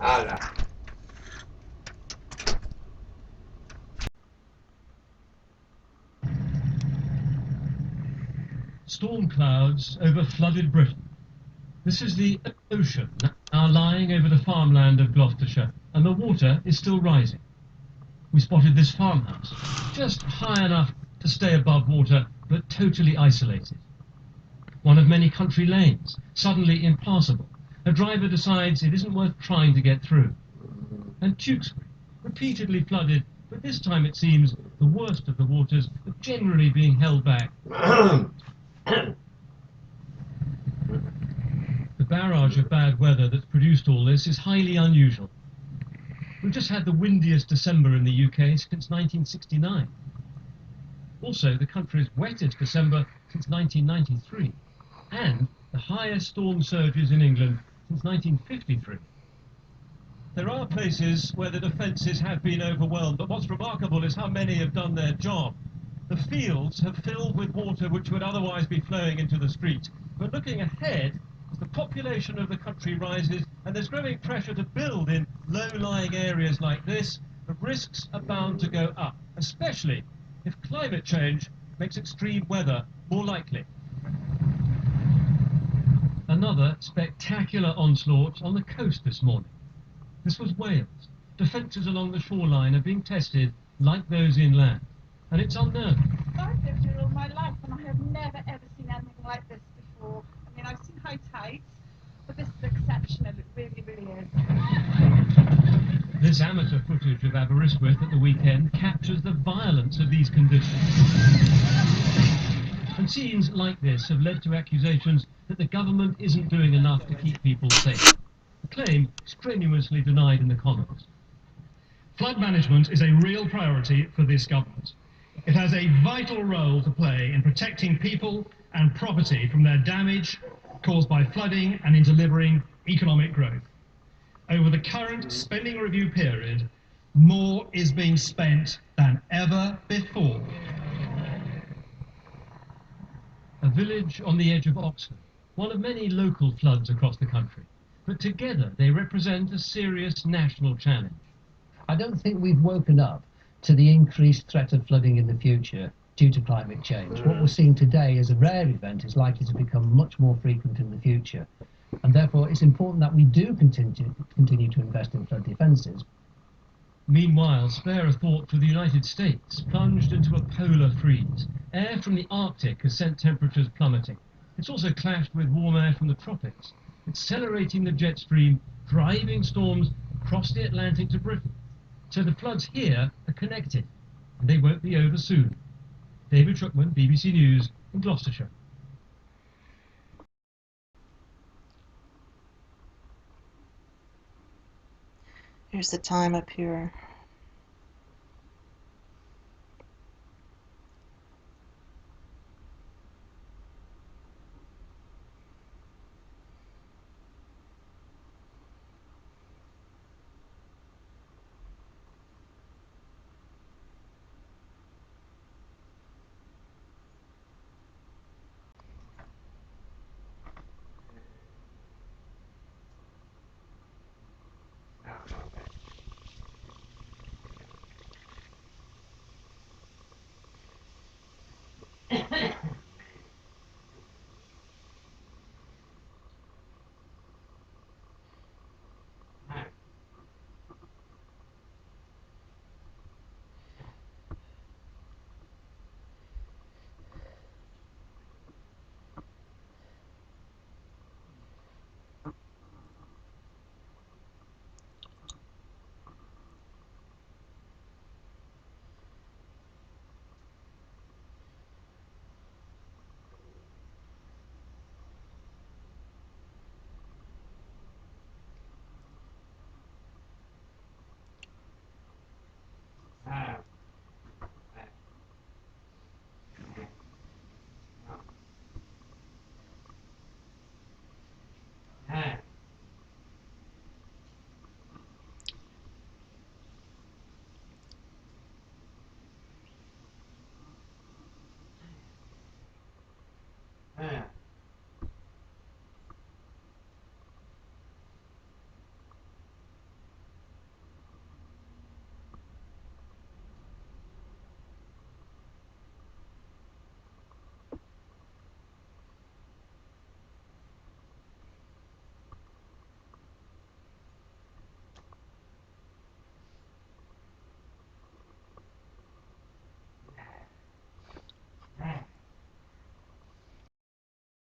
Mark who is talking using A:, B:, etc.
A: Hala.
B: Storm clouds over flooded Britain. This is the ocean now lying over the farmland of Gloucestershire, and the water is still rising. We spotted this farmhouse, just high enough to stay above water, but totally isolated. One of many country lanes, suddenly impassable. A driver decides it isn't worth trying to get through. And Tewkesbury, repeatedly flooded, but this time it seems the worst of the waters are generally being held back. The barrage of bad weather that's produced all this is highly unusual. We've just had the windiest December in the UK since 1969. Also, the country's wettest December since 1993, and the highest storm surges in England since 1953. There are places where the defences have been overwhelmed, but what's remarkable is how many have done their job. The fields have filled with water which would otherwise be flowing into the street. But looking ahead, as the population of the country rises and there's growing pressure to build in low-lying areas like this, the risks are bound to go up, especially if climate change makes extreme weather more likely. Another spectacular onslaught on the coast this morning. This was Wales. Defences along the shoreline are being tested like those inland, and it's unnerving.
C: I've lived here all my life and I have never ever seen anything like this before. I mean, I've seen high tides, but this is exceptional, it really, really is.
B: This amateur footage of Aberystwyth at the weekend captures the violence of these conditions. And scenes like this have led to accusations that the government isn't doing enough to keep people safe. A claim strenuously denied in the Commons.
D: Flood management is a real priority for this government. It has a vital role to play in protecting people and property from their damage caused by flooding and in delivering economic growth. Over the current spending review period, more is being spent than ever before.
B: A village on the edge of Oxford, one of many local floods across the country. But together they represent a serious national challenge.
E: I don't think we've woken up to the increased threat of flooding in the future due to climate change. What we're seeing today as a rare event is likely to become much more frequent in the future. And therefore it's important that we do continue to invest in flood defences.
B: Meanwhile, spare a thought for the United States, plunged into a polar freeze. Air from the Arctic has sent temperatures plummeting. It's also clashed with warm air from the tropics, accelerating the jet stream, driving storms across the Atlantic to Britain. So the floods here are connected, and they won't be over soon. David Shuckman, BBC News, in Gloucestershire.
F: Here's the time up here.
A: Yeah.